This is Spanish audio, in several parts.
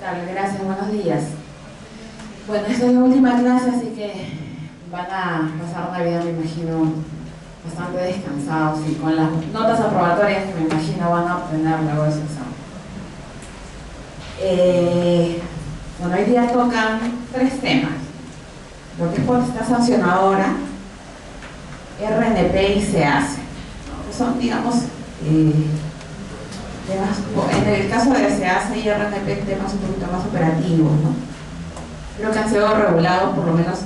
tal? Gracias, buenos días. Bueno, esta es la última clase, así que van a pasar Navidad, me imagino, bastante descansados y con las notas aprobatorias que me imagino van a obtener luego de su examen. Bueno, hoy día tocan 3 temas: lo que es potestad sancionadora, RNP y SEACE, ¿no? Que son, digamos, temas, en el caso de SEACE y RNP, temas un poquito más operativos, ¿no? Creo que han sido regulados, por lo menos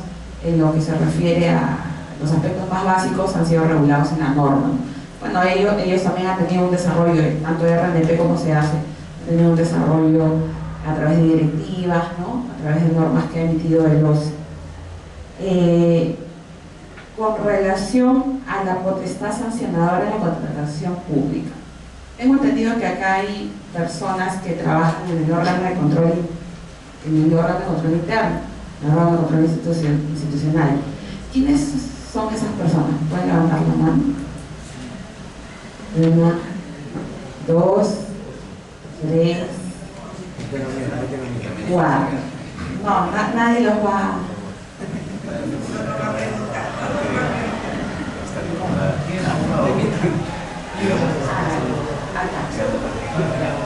en lo que se refiere a los aspectos más básicos, han sido regulados en la norma. Bueno, ellos también han tenido un desarrollo, tanto de RNP como SEACE, han tenido un desarrollo a través de directivas, ¿no? A través de normas que ha emitido el OCE. Con relación a la potestad sancionadora en la contratación pública, tengo entendido que acá hay personas que trabajan en el órgano de control, interno, en el órgano de control institucional. ¿Quiénes son esas personas? ¿Pueden levantar la mano? 1, 2, 3, 4. No, nadie los va a...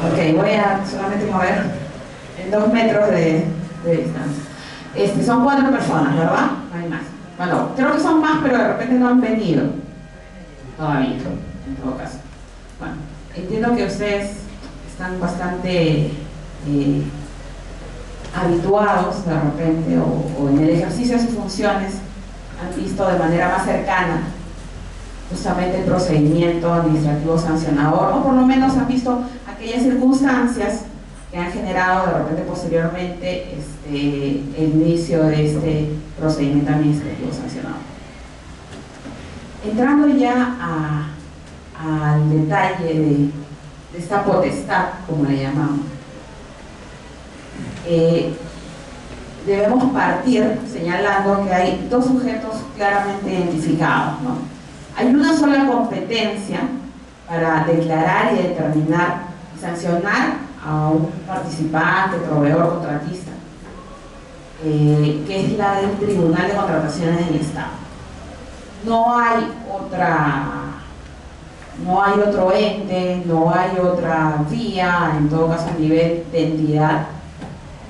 Ok, voy a solamente mover en 2 metros de distancia. Son 4 personas, ¿verdad? No hay más. Bueno, creo que son más, pero de repente no han venido todavía, en todo caso. Bueno, entiendo que ustedes están bastante habituados de repente o en el ejercicio de sus funciones han visto de manera más cercana justamente el procedimiento administrativo sancionador, o por lo menos han visto aquellas circunstancias que han generado de repente posteriormente el inicio de este procedimiento administrativo sancionador. Entrando ya al detalle de esta potestad, como le llamamos, debemos partir señalando que hay 2 sujetos claramente identificados, ¿no? Hay una sola competencia para declarar y determinar y sancionar a un participante, proveedor, contratista, que es la del Tribunal de Contrataciones del Estado. No hay otro ente, no hay otra vía, en todo caso a nivel de entidad,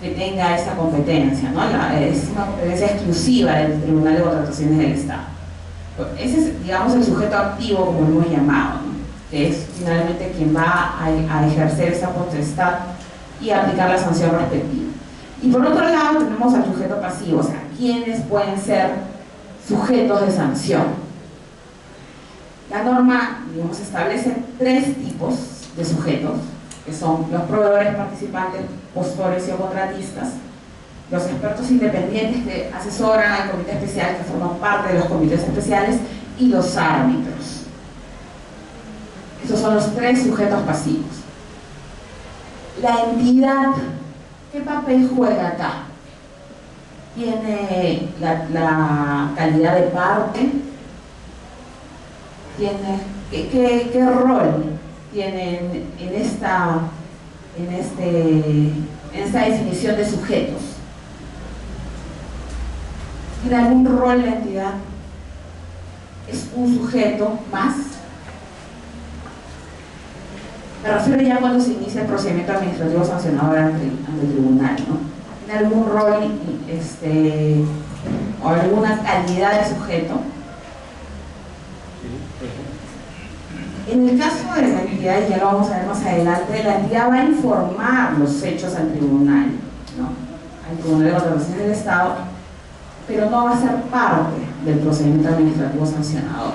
que tenga esta competencia, ¿no? Es una competencia exclusiva del Tribunal de Contrataciones del Estado. Ese es, digamos, el sujeto activo, como lo hemos llamado, ¿no? Que es finalmente quien va a ejercer esa potestad y aplicar la sanción respectiva. Y por otro lado tenemos al sujeto pasivo, o sea, quienes pueden ser sujetos de sanción. La norma, digamos, establece 3 tipos de sujetos, que son los proveedores, participantes, postores y o contratistas, los expertos independientes que asesoran al comité especial, que forman parte de los comités especiales, y los árbitros. Esos son los 3 sujetos pasivos. La entidad, ¿qué papel juega acá? Tiene la calidad de parte, tiene ¿qué rol tiene en esta definición de sujetos? ¿Tiene algún rol la entidad? ¿Es un sujeto más? Me refiero ya cuando se inicia el procedimiento administrativo sancionador ante el tribunal, ¿no? ¿Tiene algún rol o alguna calidad de sujeto? En el caso de la entidad, y ya lo vamos a ver más adelante, la entidad va a informar los hechos al tribunal, ¿no? Al Tribunal de Contrataciones del Estado, pero no va a ser parte del procedimiento administrativo sancionador.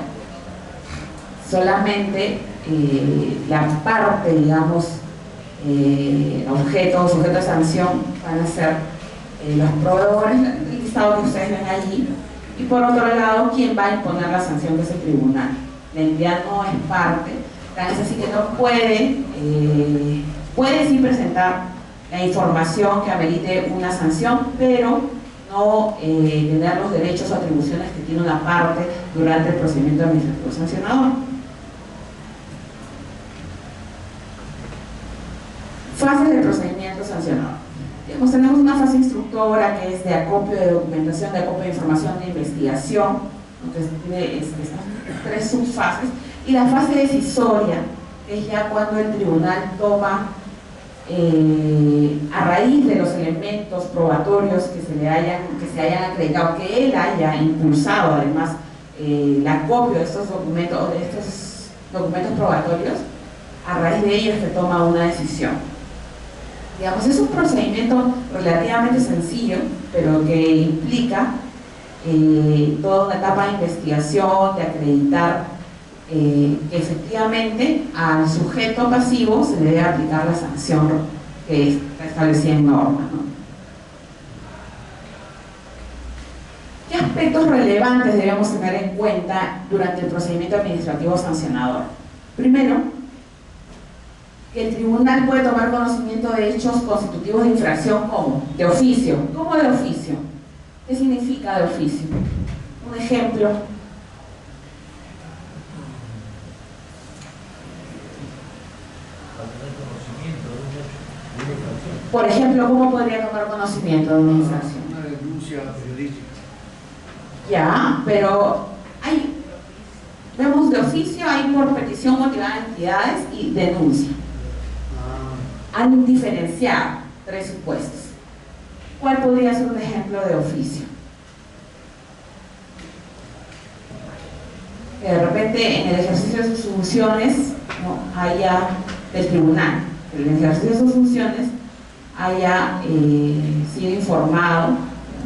Solamente la parte, digamos, sujeto de sanción van a ser los proveedores, el listado que ustedes ven allí, y por otro lado, quien va a imponer la sanción, que es el tribunal. La entidad no es parte, es así que no puede sí presentar la información que amerite una sanción, pero no tener los derechos o atribuciones que tiene una parte durante el procedimiento administrativo sancionador. Fases del procedimiento sancionador. Digamos, tenemos una fase instructora que es de acopio de documentación, de acopio de información, de investigación, entonces tiene estas 3 subfases, y la fase decisoria, que es ya cuando el tribunal toma, a raíz de los elementos probatorios que se hayan acreditado, que él haya impulsado además el acopio de estos documentos probatorios, a raíz de ellos se toma una decisión. Digamos, es un procedimiento relativamente sencillo, pero que implica toda una etapa de investigación, de acreditar que efectivamente al sujeto pasivo se le debe aplicar la sanción que está establecida en norma, ¿no? ¿Qué aspectos relevantes debemos tener en cuenta durante el procedimiento administrativo sancionador? Primero, que el tribunal puede tomar conocimiento de hechos constitutivos de infracción como de oficio. ¿Cómo de oficio? ¿Qué significa de oficio? Un ejemplo. Por ejemplo, ¿cómo podría tomar conocimiento de una infracción? Una denuncia periodística. Ya, pero vemos de oficio, hay por petición motivada de entidades y denuncia. Han diferenciado 3 supuestos. ¿Cuál podría ser un ejemplo de oficio? Que de repente en el ejercicio de sus funciones, ¿no?, haya del tribunal, en el ejercicio de sus funciones haya sido informado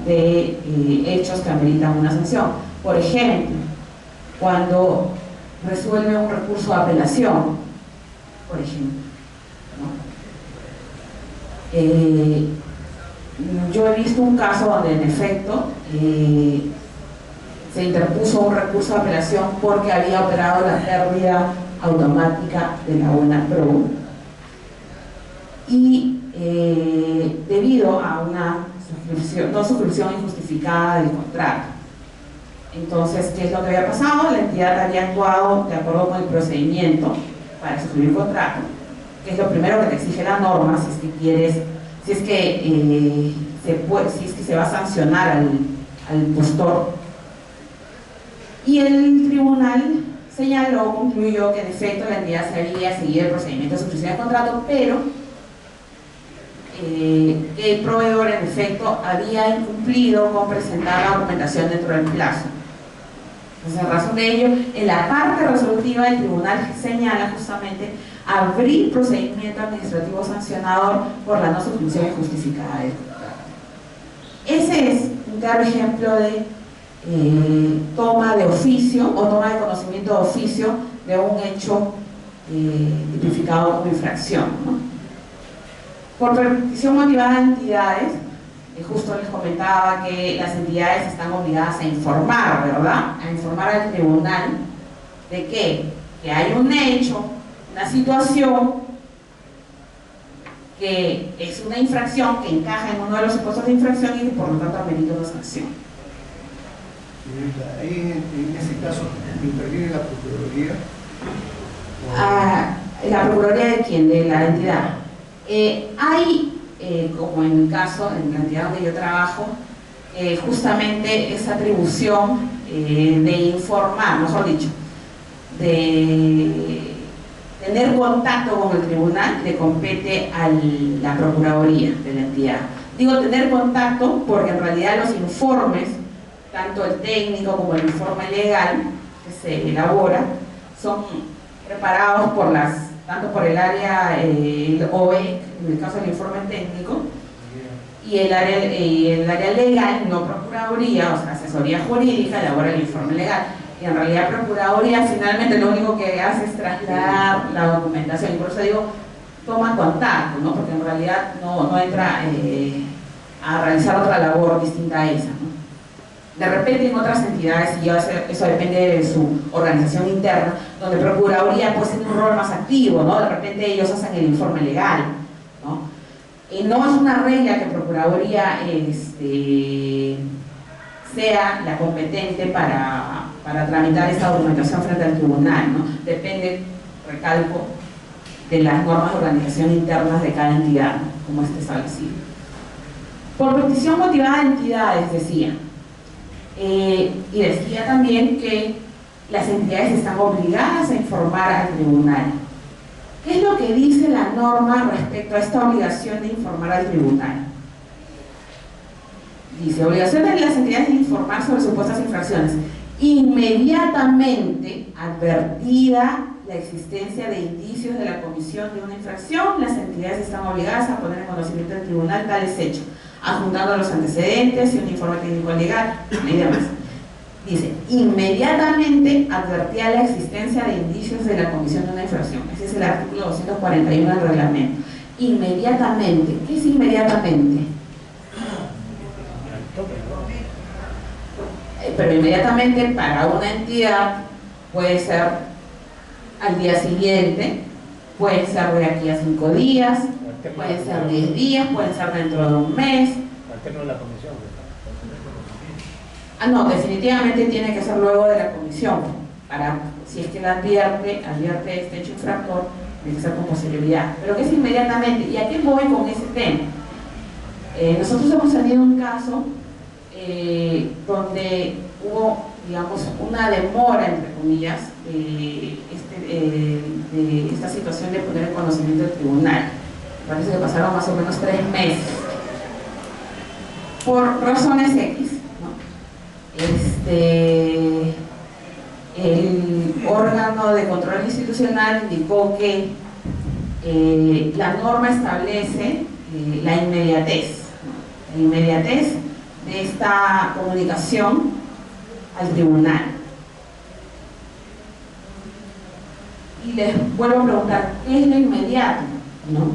de hechos que ameritan una sanción. Por ejemplo, cuando resuelve un recurso de apelación, por ejemplo, ¿no? Yo he visto un caso donde en efecto se interpuso un recurso de apelación porque había operado la pérdida automática de la UNAPRO y debido a una no suscripción injustificada del contrato. Entonces, ¿qué es lo que había pasado? La entidad había actuado de acuerdo con el procedimiento para suscribir contrato, que es lo primero que te exige la norma si es que quieres, si es que se va a sancionar al impostor. Y el tribunal señaló, concluyó que en efecto la entidad se había seguido el procedimiento de suscripción de contrato, pero que el proveedor en efecto había incumplido con presentar la documentación dentro del plazo. Entonces, en razón de ello, en la parte resolutiva del tribunal señala justamente abrir procedimiento administrativo sancionador por la no suscripción injustificada del contrato. Ese es un claro ejemplo de toma de oficio o toma de conocimiento de oficio de un hecho tipificado como infracción, ¿no? Por petición motivada de entidades, justo les comentaba que las entidades están obligadas a informar, ¿verdad? A informar al tribunal de que hay un hecho, una situación que es una infracción que encaja en uno de los supuestos de infracción y que por lo tanto amerita una sanción. Ahí en ese caso interviene la Procuraduría. ¿La Procuraduría de quién? De la entidad. Hay, como en mi caso, en la entidad donde yo trabajo, justamente esa atribución de informar, mejor dicho, de tener contacto con el tribunal, le compete a la Procuraduría de la entidad. Digo tener contacto porque en realidad los informes, tanto el técnico como el informe legal que se elabora, son preparados por tanto por el área el OE, en el caso del informe técnico, y el área legal, no Procuraduría, o sea, asesoría jurídica, elabora el informe legal. Y en realidad Procuraduría finalmente lo único que hace es trasladar la documentación, y por eso digo, toma contacto, ¿no? Porque en realidad no entra a realizar otra labor distinta a esa, ¿no? De repente en otras entidades, y eso depende de su organización interna, donde Procuraduría pues tiene un rol más activo, ¿no? De repente ellos hacen el informe legal, ¿no? Y no es una regla que Procuraduría sea la competente para tramitar esta documentación frente al tribunal, ¿no? Depende, recalco, de las normas de organización internas de cada entidad, ¿no? Como esté establecido. Por petición motivada de entidades, decía. Y decía también que las entidades están obligadas a informar al tribunal. ¿Qué es lo que dice la norma respecto a esta obligación de informar al tribunal? Dice, obligación de las entidades de informar sobre supuestas infracciones. Inmediatamente advertida la existencia de indicios de la comisión de una infracción, las entidades están obligadas a poner en conocimiento del tribunal tales hechos, adjuntando los antecedentes y un informe técnico legal y demás. Dice, inmediatamente advertía la existencia de indicios de la comisión de una infracción. Ese es el artículo 241 del reglamento. Inmediatamente. ¿Qué es inmediatamente? Pero inmediatamente para una entidad puede ser al día siguiente, puede ser de aquí a 5 días, puede ser 10 días, puede ser dentro de un mes. No, definitivamente tiene que ser luego de la comisión. Para, si es que la advierte este hecho infractor, tiene que ser con posterioridad. Pero que es inmediatamente. ¿Y a qué voy con ese tema? Nosotros hemos tenido un caso donde hubo, digamos, una demora, entre comillas, de esta situación de poner en conocimiento del tribunal. Parece que pasaron más o menos 3 meses. Por razones X. El órgano de control institucional indicó que la norma establece la inmediatez, ¿no? La inmediatez de esta comunicación al tribunal. Y les vuelvo a preguntar, ¿qué es lo inmediato? ¿No?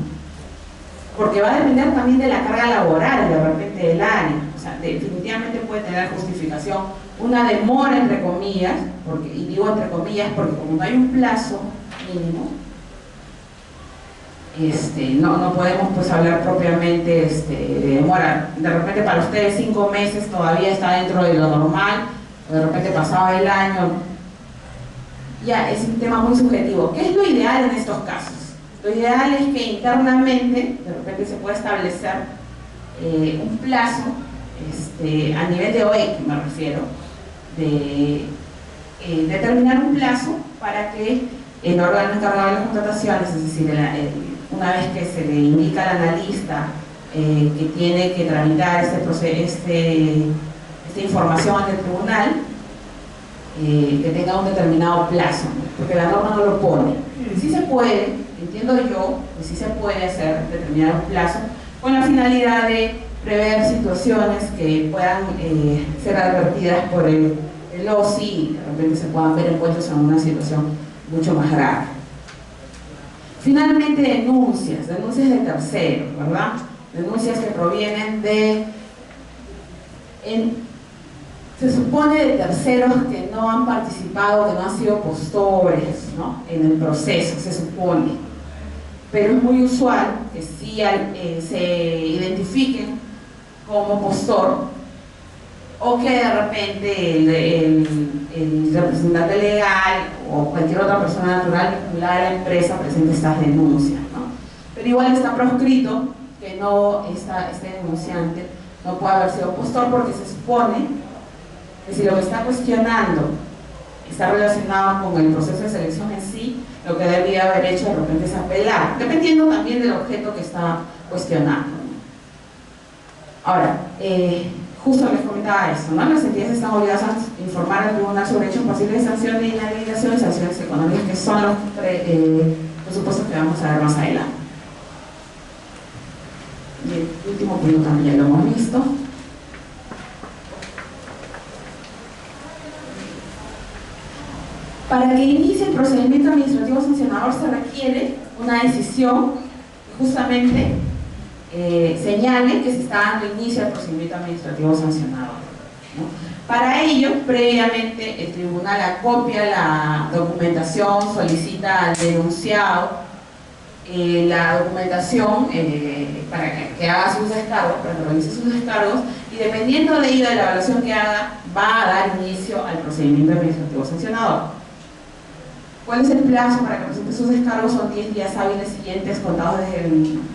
Porque va a depender también de la carga laboral de repente del área. O sea, definitivamente puede tener justificación una demora, entre comillas, y digo entre comillas porque como no hay un plazo mínimo, no podemos pues hablar propiamente de demora. De repente para ustedes 5 meses todavía está dentro de lo normal, o de repente pasaba el año. Ya es un tema muy subjetivo. ¿Qué es lo ideal en estos casos? Lo ideal es que internamente de repente se pueda establecer un plazo a nivel de OEC, me refiero, de determinar un plazo para que el órgano encargado de las contrataciones, es decir, una vez que se le indica al analista que tiene que tramitar esta información ante el tribunal, que tenga un determinado plazo, porque la norma no lo pone. Sí se puede, entiendo yo, que sí se puede hacer determinar un plazo con la finalidad de prever situaciones que puedan ser advertidas por el OSI y de repente se puedan ver envueltos en una situación mucho más grave. Finalmente, denuncias de terceros, ¿verdad? Denuncias que provienen se supone de terceros que no han participado, que no han sido postores, ¿no? En el proceso, se supone. Pero es muy usual que sí se identifiquen como postor o que de repente el representante legal o cualquier otra persona natural vinculada a la empresa presente estas denuncias, ¿no? Pero igual está proscrito que este denunciante no pueda haber sido postor porque se supone que si lo que está cuestionando está relacionado con el proceso de selección en sí, lo que debía haber hecho de repente es apelar, dependiendo también del objeto que está cuestionando. Ahora, justo les comentaba esto, ¿no? Las entidades están obligadas a informar al tribunal sobre hechos posibles de sanción de inhabilitación y sanciones económicas, que son los supuestos que vamos a ver más adelante. Y el último punto también ya lo hemos visto. Para que inicie el procedimiento administrativo sancionador se requiere una decisión que justamente señale que se está dando inicio al procedimiento administrativo sancionador, ¿no? Para ello, previamente, el tribunal acopia la documentación, solicita al denunciado la documentación para que haga sus descargos, para que realice sus descargos, y dependiendo de ello, de la evaluación que haga, va a dar inicio al procedimiento administrativo sancionador. ¿Cuál es el plazo para que presente sus descargos? Son 10 días hábiles siguientes contados desde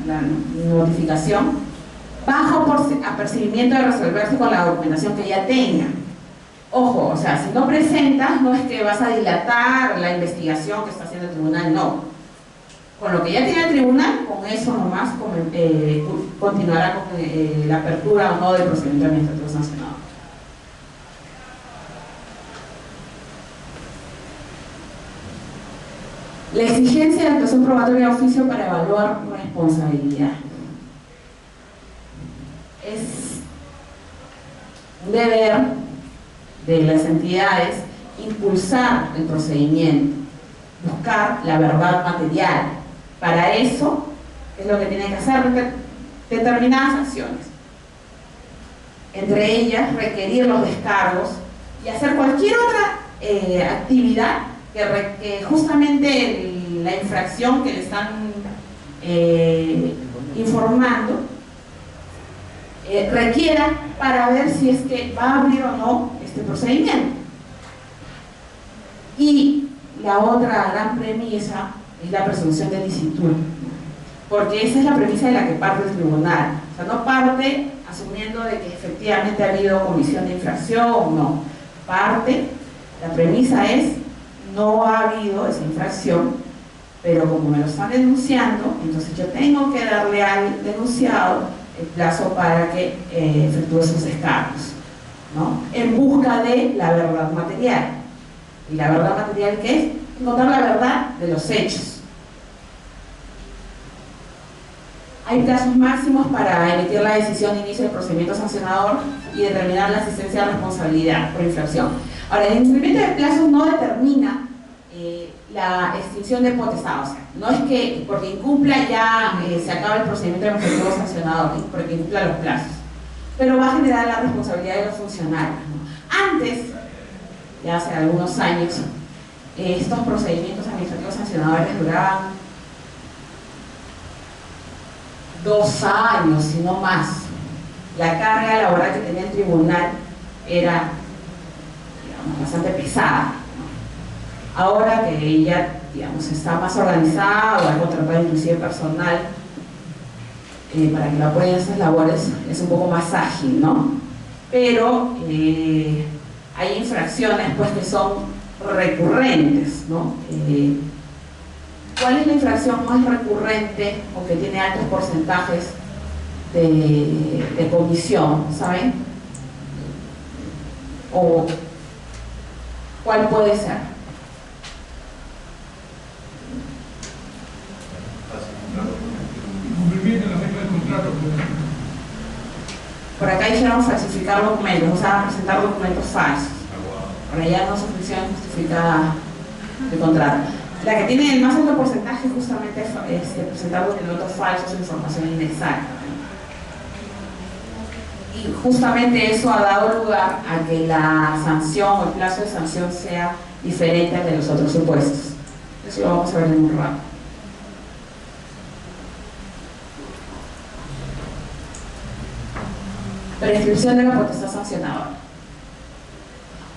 la notificación. bajo apercibimiento de resolverse con la documentación que ya tenga. Ojo, o sea, si no presentas, no es que vas a dilatar la investigación que está haciendo el tribunal, no. Con lo que ya tiene el tribunal, con eso nomás continuará con la apertura o no del procedimiento administrativo sancionado. La exigencia de actuación probatoria de oficio para evaluar responsabilidad. Es un deber de las entidades impulsar el procedimiento, buscar la verdad material. Para eso es lo que tienen que hacer determinadas acciones. Entre ellas, requerir los descargos y hacer cualquier otra actividad que justamente la infracción que le están informando requiera para ver si es que va a abrir o no este procedimiento. Y la otra gran premisa es la presunción de licitud, porque esa es la premisa de la que parte el tribunal. O sea, no parte asumiendo de que efectivamente ha habido comisión de infracción o no. Parte, la premisa es: no ha habido esa infracción, pero como me lo están denunciando, entonces yo tengo que darle al denunciado el plazo para que efectúe sus descargos, ¿no? En busca de la verdad material. ¿Y la verdad material qué es? Encontrar la verdad de los hechos. Hay plazos máximos para emitir la decisión de inicio del procedimiento sancionador y determinar la asistencia de responsabilidad por infracción. Ahora, el incumplimiento de plazos no determina la extinción de potestad, o sea, no es que porque incumpla ya se acaba el procedimiento administrativo sancionador, porque incumpla los plazos, pero va a generar la responsabilidad de los funcionarios, ¿no? Antes, ya hace algunos años, estos procedimientos administrativos sancionadores duraban 2 años, si no más. La carga laboral que tenía el tribunal era, digamos, bastante pesada, ¿no? Ahora que ella, digamos, está más organizada, o ha contratado inclusive personal para que la apoyen en esas labores, es un poco más ágil, ¿no? Pero hay infracciones pues que son recurrentes, ¿no? ¿Cuál es la infracción más recurrente o que tiene altos porcentajes de comisión? ¿Saben? ¿O cuál puede ser? Incumplimiento de la regla del contrato. Por acá dijeron falsificar documentos, o sea, presentar documentos falsos. Por allá no se funciona justificada de contrato. La que tiene el más alto porcentaje justamente es presentar documentos falsos o información inexacta. Y justamente eso ha dado lugar a que la sanción o el plazo de sanción sea diferente al de los otros supuestos. Eso lo vamos a ver en un rato. Prescripción de la potestad sancionadora.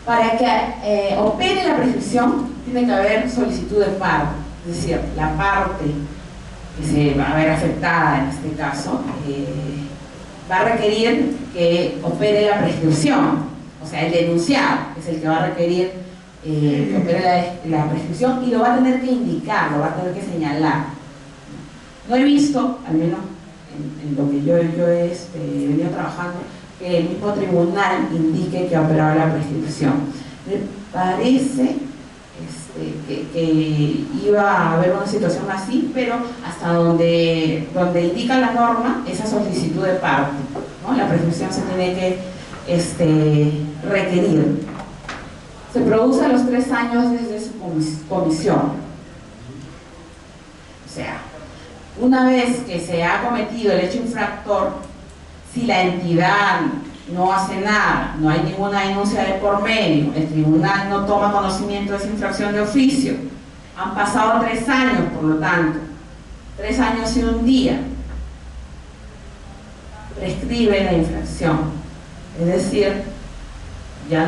Para que opere la prescripción, tiene que haber solicitud de parte, es decir, la parte que se va a ver afectada en este caso va a requerir que opere la prescripción, o sea, el denunciado es el que va a requerir que opere la prescripción y lo va a tener que indicar, lo va a tener que señalar. No he visto, al menos en lo que yo he venido trabajando, que el mismo tribunal indique que ha operado la prescripción. Me parece que iba a haber una situación así, pero hasta donde indica la norma, esa solicitud de parte, ¿no? La prescripción se tiene que requerir. Se produce a los 3 años desde su comisión. O sea, una vez que se ha cometido el hecho infractor, si la entidad no hace nada, no hay ninguna denuncia de por medio, el tribunal no toma conocimiento de esa infracción de oficio, han pasado 3 años, por lo tanto, 3 años y 1 día, prescribe la infracción, es decir, ya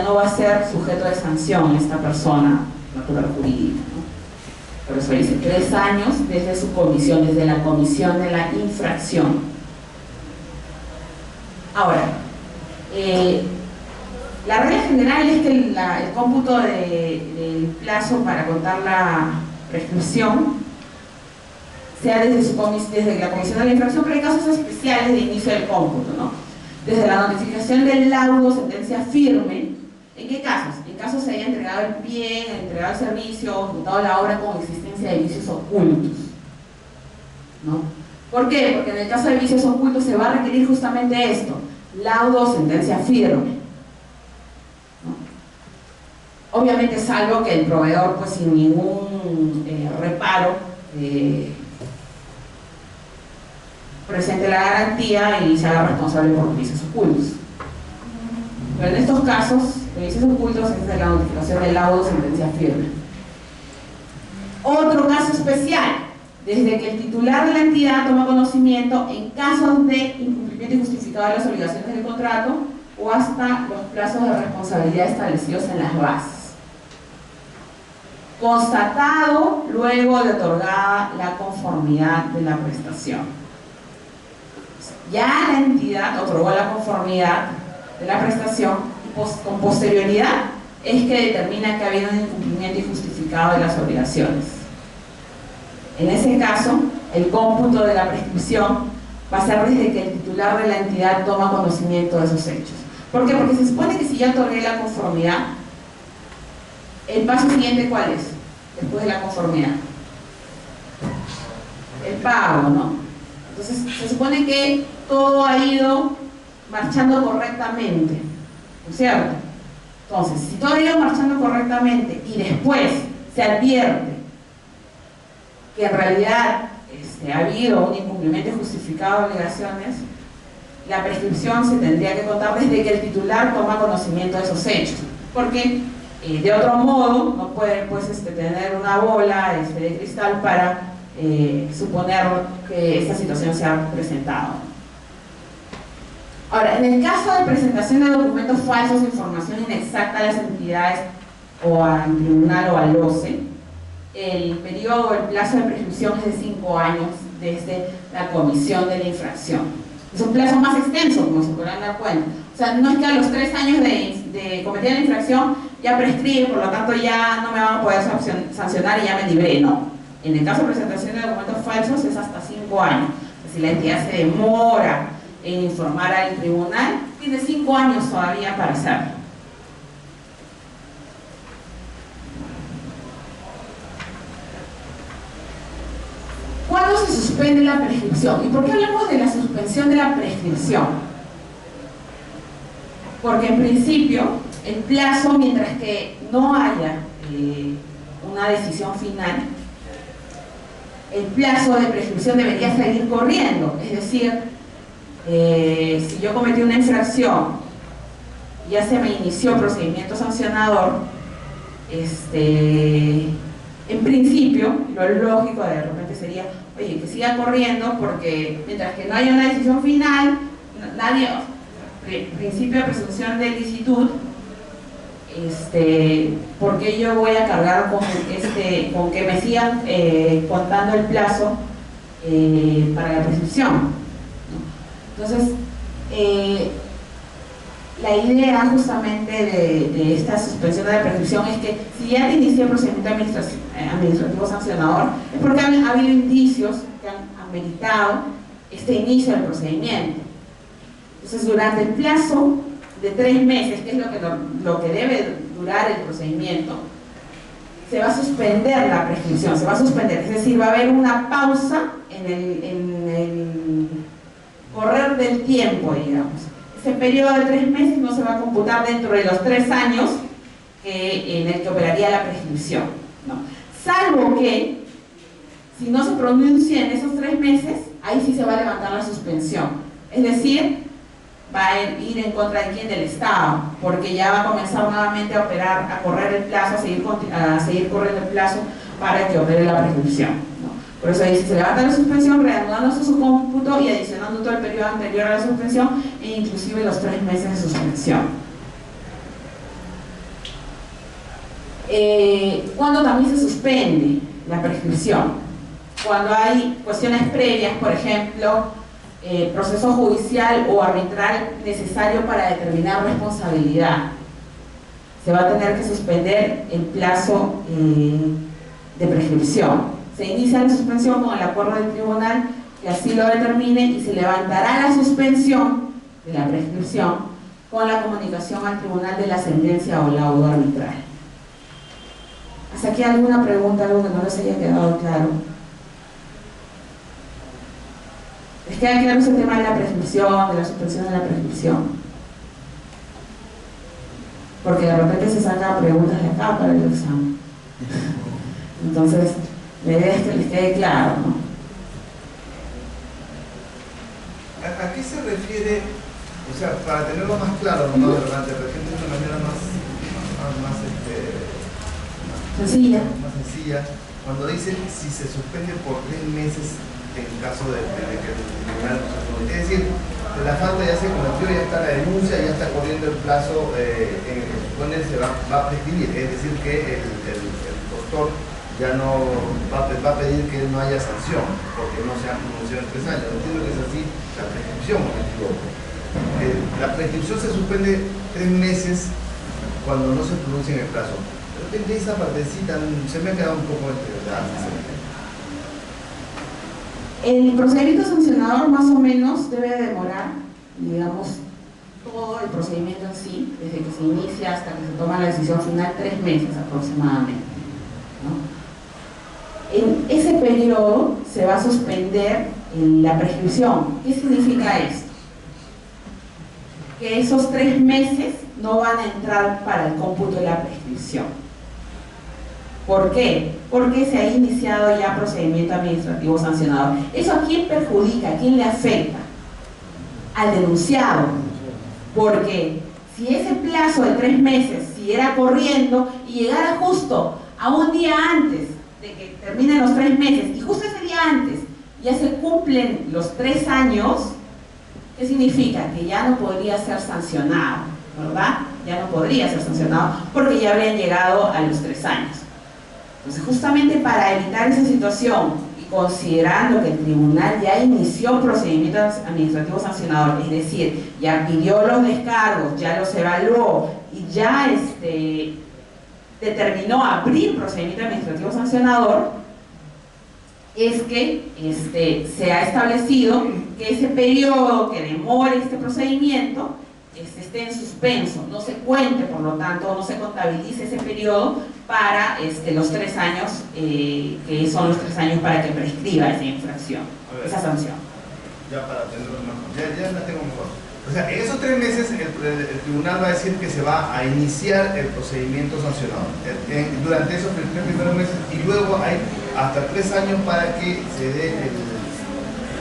no va a ser sujeto de sanción esta persona natural jurídica, ¿no? Por eso dice 3 años desde su comisión, desde la comisión de la infracción. Ahora, la regla general es que el cómputo del plazo para contar la prescripción sea desde la comisión de la infracción, pero hay casos especiales de inicio del cómputo, ¿no? Desde la notificación del laudo, sentencia firme. ¿En qué casos? En casos se haya entregado el bien, entregado el servicio, o ejecutado la obra con existencia de vicios ocultos, ¿no? ¿Por qué? Porque en el caso de vicios ocultos se va a requerir justamente esto: laudo o sentencia firme, ¿no? Obviamente, salvo que el proveedor, pues sin ningún reparo, presente la garantía y se haga responsable por vicios ocultos. Pero en estos casos, de vicios ocultos, es de la notificación del laudo o sentencia firme. Otro caso especial: desde que el titular de la entidad toma conocimiento en casos de incumplimiento injustificado de las obligaciones del contrato o hasta los plazos de responsabilidad establecidos en las bases. Constatado luego de otorgada la conformidad de la prestación. Ya la entidad otorgó la conformidad de la prestación y con posterioridad es que determina que ha habido un incumplimiento injustificado de las obligaciones. En ese caso, el cómputo de la prescripción va a ser desde que el titular de la entidad toma conocimiento de esos hechos. ¿Por qué? Porque se supone que si ya otorgué la conformidad, el paso siguiente, ¿cuál es? Después de la conformidad, el pago, ¿no? Entonces, se supone que todo ha ido marchando correctamente, ¿no es cierto? Entonces, si todo ha ido marchando correctamente y después se advierte que en realidad ha habido un incumplimiento injustificado de obligaciones, la prescripción se tendría que contar desde que el titular toma conocimiento de esos hechos, porque de otro modo no puede, pues, tener una bola de cristal para suponer que esta situación se ha presentado. Ahora, en el caso de presentación de documentos falsos o información inexacta a las entidades o al tribunal o al OCE, el periodo, el plazo de prescripción es de 5 años desde la comisión de la infracción. Es un plazo más extenso, como se podrán dar cuenta. O sea, no es que a los 3 años de cometer la infracción ya prescribe, por lo tanto ya no me van a poder sancionar y ya me libré, no. En el caso de presentación de documentos falsos es hasta 5 años. Si la entidad se demora en informar al tribunal, tiene 5 años todavía para hacerlo. ¿Cuándo se suspende la prescripción? ¿Y por qué hablamos de la suspensión de la prescripción? Porque en principio el plazo, mientras que no haya una decisión final, el plazo de prescripción debería seguir corriendo. Es decir, si yo cometí una infracción, ya se me inició procedimiento sancionador, en principio, lo lógico de repente sería, oye, que siga corriendo, porque mientras que no haya una decisión final, nadie, principio de presunción de licitud, ¿por qué yo voy a cargar con que me sigan contando el plazo para la prescripción, ¿no? Entonces, la idea justamente de esta suspensión de la prescripción es que si ya te inició el procedimiento administrativo sancionador, es porque ha habido indicios que han ameritado este inicio del procedimiento. Entonces, durante el plazo de 3 meses, que es lo que debe durar el procedimiento, se va a suspender la prescripción, se va a suspender, es decir, va a haber una pausa en el correr del tiempo, digamos. Ese periodo de 3 meses no se va a computar dentro de los 3 años en el que operaría la prescripción, ¿no? Salvo que, si no se pronuncia en esos 3 meses, ahí sí se va a levantar la suspensión. Es decir, va a ir en contra de quién, del Estado, porque ya va a comenzar nuevamente a operar, a correr el plazo, a seguir corriendo el plazo para que opere la prescripción, ¿no? Por eso ahí se levanta la suspensión, reanudándose su cómputo y adicionando todo el periodo anterior a la suspensión e inclusive los 3 meses de suspensión. ¿Cuándo también se suspende la prescripción? Cuando hay cuestiones previas, por ejemplo, proceso judicial o arbitral necesario para determinar responsabilidad. Se va a tener que suspender el plazo de prescripción. Se inicia la suspensión con el acuerdo del tribunal que así lo determine y se levantará la suspensión de la prescripción con la comunicación al tribunal de la sentencia o laudo arbitral. ¿Hasta aquí alguna pregunta, algo que no les haya quedado claro? ¿Les queda claro ese tema de la prescripción, de la suspensión de la prescripción? Porque de repente se sacan preguntas de acá para el examen. Entonces, la idea es que les quede claro, ¿no? ¿A qué se refiere? O sea, para tenerlo más claro, no más relevante, de repente de una manera más sencilla, cuando dice si se suspende por 3 meses en caso de que el tribunal, es decir, la falta ya se cometió, ya está la denuncia, ya está corriendo el plazo en el que se supone se va a prescribir, es decir, que el doctor ya no va a pedir que no haya sanción, porque no se han pronunciado en 3 años. Entiendo que es así la prescripción, ¿o me equivoco? La prescripción se suspende 3 meses cuando no se pronuncia en el plazo. De repente esa partecita se me ha quedado un poco entreverada. El procedimiento sancionador más o menos debe demorar, digamos, todo el procedimiento en sí, desde que se inicia hasta que se toma la decisión final, 3 meses aproximadamente, ¿no? En ese periodo se va a suspender la prescripción. ¿Qué significa esto? Que esos 3 meses no van a entrar para el cómputo de la prescripción. ¿Por qué? Porque se ha iniciado ya procedimiento administrativo sancionador. ¿Eso a quién perjudica? ¿A quién le afecta? Al denunciado. Porque si ese plazo de 3 meses siguiera corriendo y llegara justo a un día antes de que terminen los 3 meses y justo ese día antes ya se cumplen los 3 años, ¿qué significa? Que ya no podría ser sancionado, ¿verdad? Ya no podría ser sancionado porque ya habrían llegado a los 3 años. Entonces, justamente para evitar esa situación y considerando que el tribunal ya inició procedimiento administrativo sancionador, es decir, ya pidió los descargos, ya los evaluó y ya determinó abrir procedimiento administrativo sancionador, es que se ha establecido que ese periodo que demore este procedimiento esté en suspenso, no se cuente, por lo tanto, no se contabilice ese periodo para los 3 años, que son los 3 años para que prescriba esa infracción, esa sanción. Ya para tenerlo mejor, ya la tengo mejor. O sea, en esos 3 meses el tribunal va a decir que se va a iniciar el procedimiento sancionador durante esos 3 primeros meses, y luego hay hasta 3 años para que se dé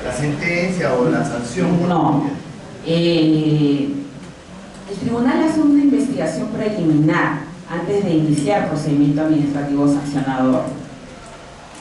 la sentencia o la sanción. No. El tribunal hace una investigación preliminar antes de iniciar procedimiento administrativo sancionador.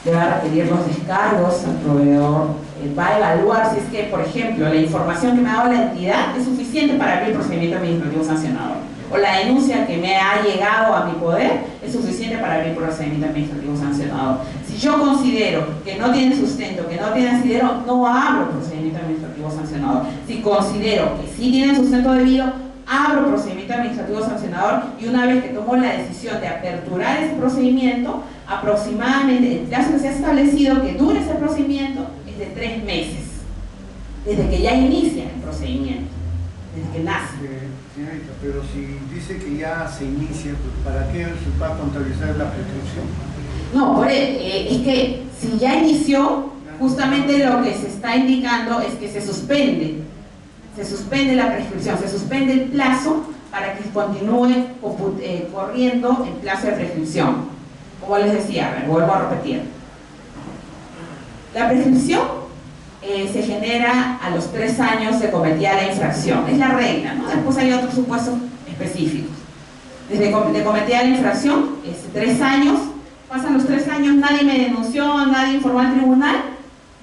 Le va a requerir los descargos al proveedor, va a evaluar si es que, por ejemplo, la información que me ha dado la entidad es suficiente para abrir el procedimiento administrativo sancionador, o la denuncia que me ha llegado a mi poder es suficiente para abrir el procedimiento administrativo sancionador. Si yo considero que no tiene sustento, que no tiene asidero, no abro el procedimiento administrativo sancionador. Si considero que sí tiene sustento debido, abro procedimiento administrativo sancionador, y una vez que tomo la decisión de aperturar ese procedimiento, aproximadamente el plazo que se ha establecido que dure ese procedimiento es de 3 meses, desde que ya inicia el procedimiento, desde que nace. Señorita, pero si dice que ya se inicia, pues ¿para qué se va a contabilizar la prescripción? No, es que si ya inició, justamente lo que se está indicando es que se suspende la prescripción, se suspende el plazo para que continúe corriendo el plazo de prescripción. Como les decía, vuelvo a repetir. La prescripción se genera a los 3 años de cometida la infracción, es la regla, ¿no? Después hay otros supuestos específicos. Desde de cometida la infracción, 3 años, pasan los 3 años, nadie me denunció, nadie informó al tribunal,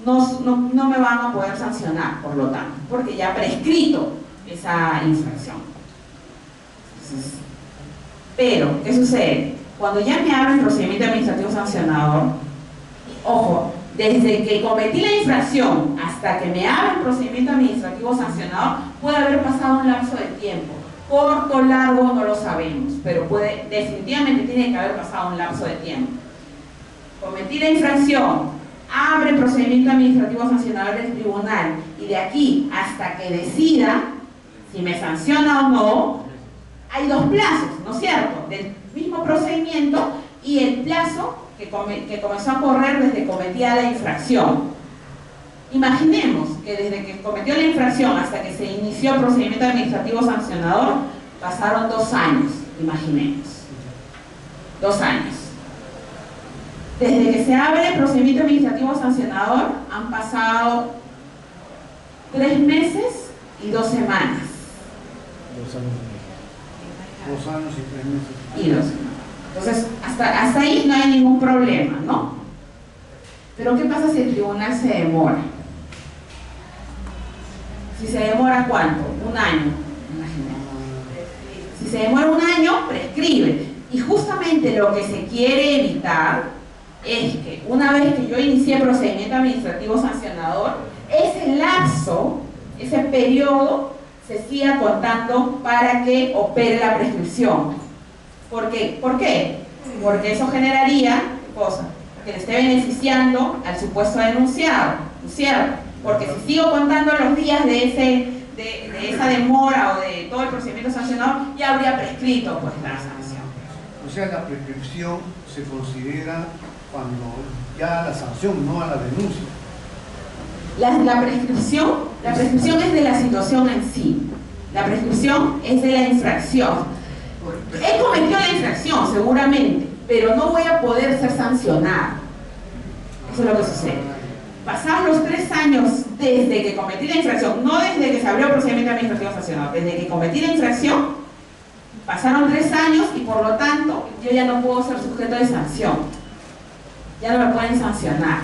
no me van a poder sancionar, por lo tanto, porque ya ha prescrito esa infracción. Entonces, pero, ¿qué sucede? Cuando ya me abren el procedimiento administrativo sancionador, ojo, desde que cometí la infracción hasta que me abre el procedimiento administrativo sancionador, puede haber pasado un lapso de tiempo. Corto o largo no lo sabemos, pero definitivamente tiene que haber pasado un lapso de tiempo. Cometí la infracción, abre el procedimiento administrativo sancionador del tribunal y de aquí hasta que decida si me sanciona o no, hay dos plazos, ¿no es cierto? Del mismo procedimiento y el plazo que comenzó a correr desde que cometía la infracción. Imaginemos que desde que cometió la infracción hasta que se inició el procedimiento administrativo sancionador pasaron 2 años, imaginemos. 2 años. Desde que se abre el procedimiento administrativo sancionador han pasado 3 meses y 2 semanas. 2 años. 2 años y 3 meses. Y 2 semanas. Entonces, hasta ahí no hay ningún problema, ¿no? Pero ¿qué pasa si el tribunal se demora? Si se demora ¿cuánto? 1 año. Si se demora 1 año, prescribe. Y justamente lo que se quiere evitar es que una vez que yo inicié el procedimiento administrativo sancionador, ese lapso, ese periodo, se siga contando para que opere la prescripción. ¿Por qué? Porque eso generaría, ¿qué cosa? Que le esté beneficiando al supuesto denunciado, ¿no es cierto? Porque si sigo contando los días de esa demora o de todo el procedimiento sancionador, ya habría prescrito pues la sanción. O sea, la prescripción se considera cuando ya la sanción, no a la denuncia. La prescripción es de la situación en sí. La prescripción es de la infracción. He cometido la infracción, seguramente, pero no voy a poder ser sancionado. Eso es lo que sucede. Pasaron los 3 años desde que cometí la infracción, no desde que se abrió el procedimiento administrativo sancionador, desde que cometí la infracción, pasaron 3 años y por lo tanto yo ya no puedo ser sujeto de sanción. Ya no me pueden sancionar.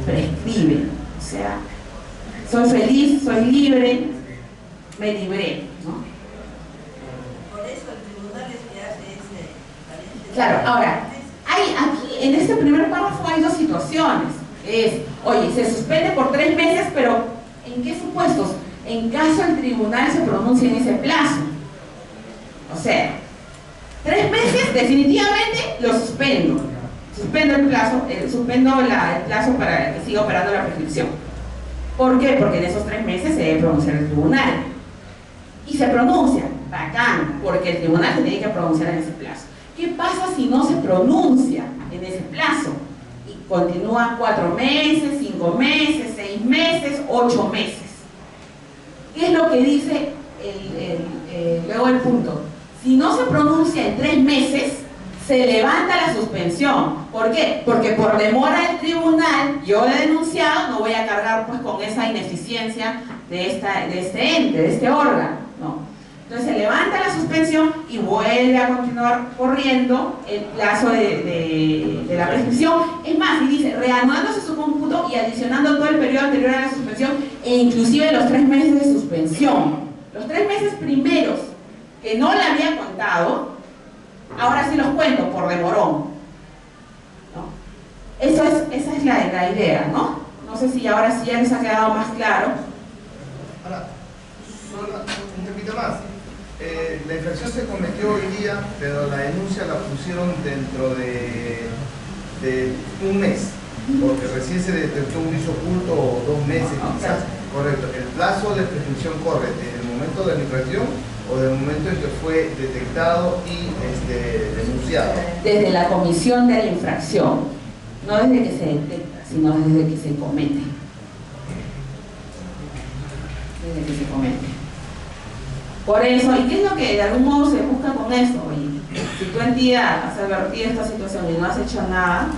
Prescribe. O sea, soy feliz, soy libre, me libré, ¿no? Claro, ahora, aquí en este primer párrafo hay 2 situaciones. Oye, se suspende por 3 meses, pero ¿en qué supuestos? En caso el tribunal se pronuncie en ese plazo. O sea, 3 meses definitivamente lo suspendo. Suspendo el plazo, suspendo el plazo para que siga operando la prescripción. ¿Por qué? Porque en esos 3 meses se debe pronunciar el tribunal. Y se pronuncia, bacán, porque el tribunal se tiene que pronunciar en ese plazo. ¿Qué pasa si no se pronuncia en ese plazo? Y continúan 4 meses, 5 meses, 6 meses, 8 meses. ¿Qué es lo que dice luego el punto? Si no se pronuncia en 3 meses, se levanta la suspensión. ¿Por qué? Porque por demora del tribunal, yo de denunciado no voy a cargar pues con esa ineficiencia de este ente, de este órgano, ¿no? Entonces se levanta la suspensión y vuelve a continuar corriendo el plazo de la prescripción. Es más, y dice, reanudándose su cómputo y adicionando todo el periodo anterior a la suspensión e inclusive los 3 meses de suspensión. Los 3 meses primeros que no le había contado, ahora sí los cuento por demorón, ¿no? Esa es la idea, ¿no? No sé si ahora sí ya les ha quedado más claro. Ahora, solo un poquito más. La infracción se cometió hoy día, pero la denuncia la pusieron dentro de 1 mes, porque recién se detectó un vicio oculto o 2 meses quizás. Correcto. ¿El plazo de prescripción corre desde el momento de la infracción o del momento en que fue detectado y denunciado? Desde la comisión de la infracción, no desde que se detecta, sino desde que se comete. Desde que se comete. Por eso, ¿y qué es lo que de algún modo se busca con esto? Oye, si tu entidad has advertido esta situación y no has hecho nada,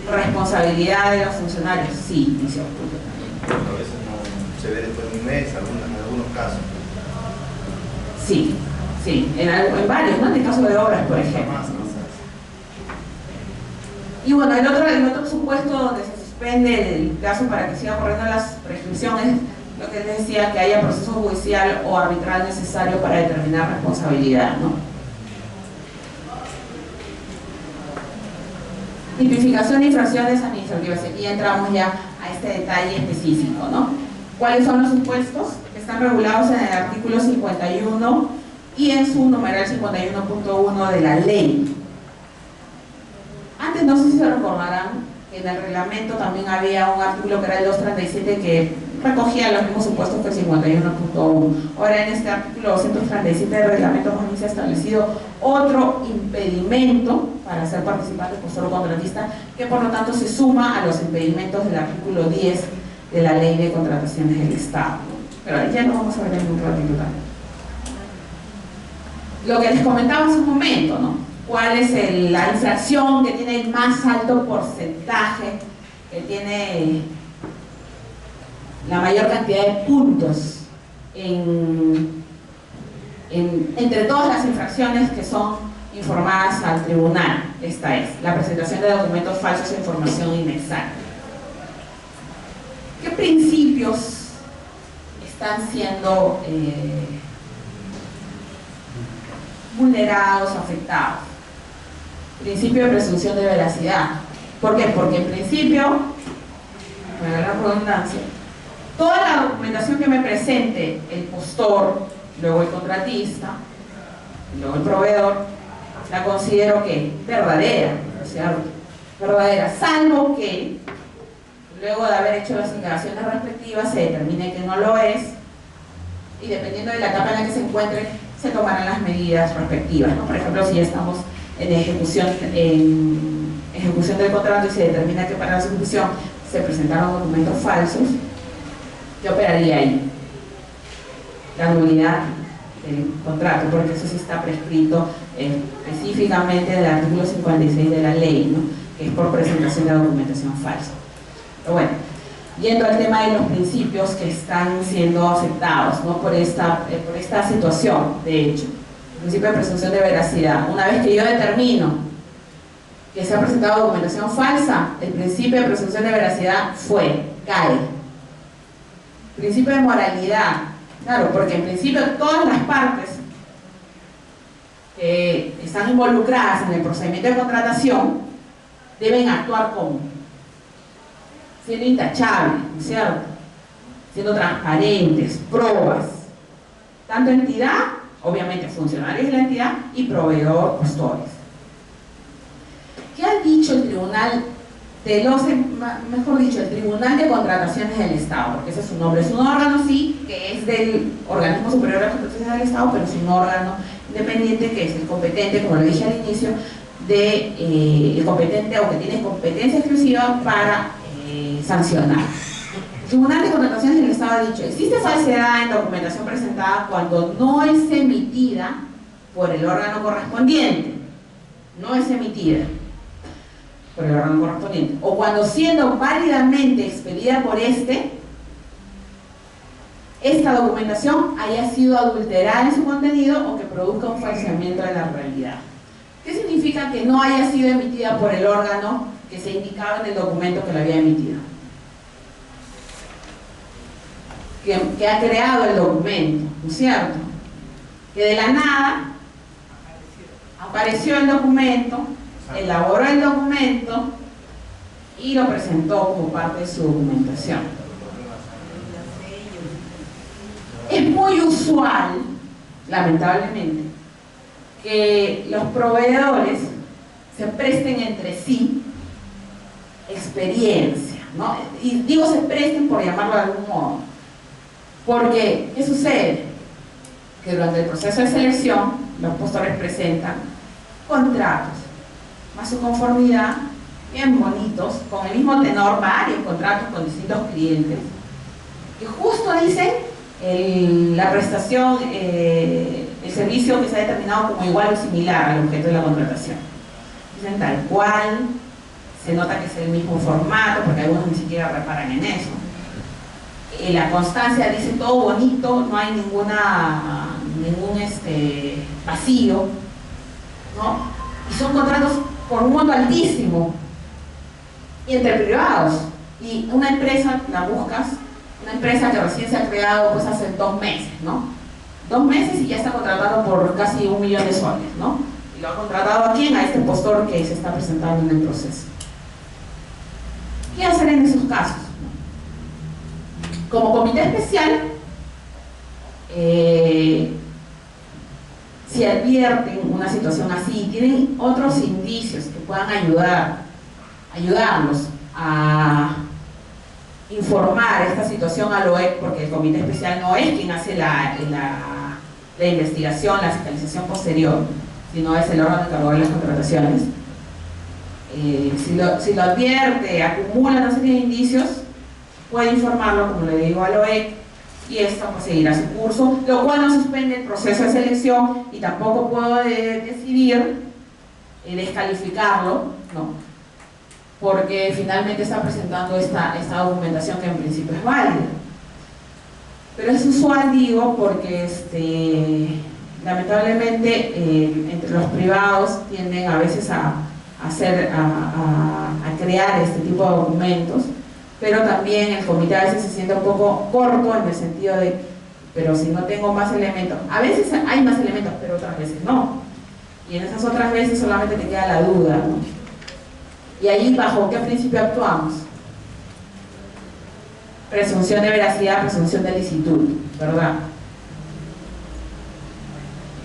responsabilidad de los funcionarios, sí, dice oculto también. A veces no se ve después de 1 mes, en algunos casos. Sí, en varios, ¿no? En el caso de obras, por ejemplo. Y bueno, el otro supuesto donde se suspende el plazo para que siga corriendo las prescripciones, lo que les decía, que haya proceso judicial o arbitral necesario para determinar responsabilidad, ¿no? Tipificación de infracciones administrativas. Aquí entramos ya a este detalle específico, ¿no? ¿Cuáles son los supuestos? Que están regulados en el artículo 51 y en su numeral 51.1 de la ley. Antes, no sé si se recordarán, que en el reglamento también había un artículo que era el 237 que recogía los mismos supuestos que el 51.1. Ahora en este artículo 237 del reglamento se ha establecido otro impedimento para ser participante postor o contratista, que por lo tanto se suma a los impedimentos del artículo 10 de la Ley de Contrataciones del Estado. Pero ya lo vamos a ver en un ratito también. Lo que les comentaba hace un momento, ¿no? ¿Cuál es la infracción que tiene el más alto porcentaje, que tiene la mayor cantidad de puntos entre todas las infracciones que son informadas al tribunal? Esta es la presentación de documentos falsos e información inexacta. ¿Qué principios están siendo vulnerados, afectados? Principio de presunción de veracidad. ¿Por qué? Porque en principio, para la redundancia, toda la documentación que me presente el postor, luego el contratista, luego el proveedor, la considero que verdadera, ¿cierto? Verdadera, salvo que luego de haber hecho las indagaciones respectivas se determine que no lo es, y dependiendo de la etapa en la que se encuentre se tomarán las medidas respectivas, ¿no? Por ejemplo, si ya estamos en ejecución del contrato y se determina que para la ejecución se presentaron documentos falsos, ¿qué operaría ahí? La nulidad del contrato, porque eso sí está prescrito específicamente del artículo 56 de la ley, ¿no? Que es por presentación de documentación falsa. Pero bueno, yendo al tema de los principios que están siendo afectados, ¿no? por esta situación, de hecho, el principio de presunción de veracidad. Una vez que yo determino que se ha presentado documentación falsa, el principio de presunción de veracidad cae. Principio de moralidad, claro, porque en principio todas las partes que están involucradas en el procedimiento de contratación deben actuar como siendo intachables, ¿no es cierto? Siendo transparentes, probas, tanto entidad, obviamente funcionarios de la entidad, y proveedor, postores. ¿Qué ha dicho el Tribunal el Tribunal de Contrataciones del Estado? Porque ese es su nombre, es un órgano, sí, que es del Organismo Superior de Contrataciones del Estado, pero es un órgano independiente que es el competente, como lo dije al inicio, el competente o que tiene competencia exclusiva para sancionar. El Tribunal de Contrataciones del Estado ha dicho: existe falsedad en documentación presentada cuando no es emitida por el órgano correspondiente, no es emitida por el órgano correspondiente, o cuando siendo válidamente expedida por esta documentación haya sido adulterada en su contenido o que produzca un falseamiento de la realidad. ¿Qué significa que no haya sido emitida por el órgano que se indicaba en el documento que lo había emitido? Que ha creado el documento, ¿no es cierto? Que de la nada apareció el documento, elaboró el documento y lo presentó como parte de su documentación. Es muy usual, lamentablemente, que los proveedores se presten entre sí experiencia, ¿no? Y digo se presten por llamarlo de algún modo, porque ¿qué sucede? Que durante el proceso de selección los postores presentan contratos más su conformidad, bien bonitos, con el mismo tenor, varios contratos con distintos clientes, que justo dicen la prestación, el servicio que se ha determinado como igual o similar al objeto de la contratación. Dicen tal cual, se nota que es el mismo formato, porque algunos ni siquiera reparan en eso. La constancia dice todo bonito, no hay ningún vacío, ¿no? Y son contratos por un monto altísimo, y entre privados. Y una empresa, la buscas, una empresa que recién se ha creado pues hace 2 meses, ¿no? 2 meses y ya está contratado por casi 1 millón de soles, ¿no? Y lo ha contratado a quién, a este postor que se está presentando en el proceso. ¿Qué hacer en esos casos? Como comité especial, si advierten una situación así, tienen otros indicios que puedan ayudarlos a informar esta situación al OEC, porque el comité especial no es quien hace la investigación, la fiscalización posterior, sino es el órgano encargado de las contrataciones. Si lo advierte, acumula una serie de indicios, puede informarlo, como le digo, al OEC, y esta pues seguirá su curso, lo cual no suspende el proceso de selección y tampoco puedo decidir descalificarlo, ¿no? Porque finalmente está presentando esta documentación que en principio es válida. Pero es usual, digo, porque lamentablemente entre los privados tienden a veces a crear este tipo de documentos, pero también el comité a veces se siente un poco corto en el sentido de, pero si no tengo más elementos, a veces hay más elementos, pero otras veces no, y en esas otras veces solamente te queda la duda, ¿no? Y ahí, ¿bajo qué principio actuamos? Presunción de veracidad, presunción de licitud, ¿verdad?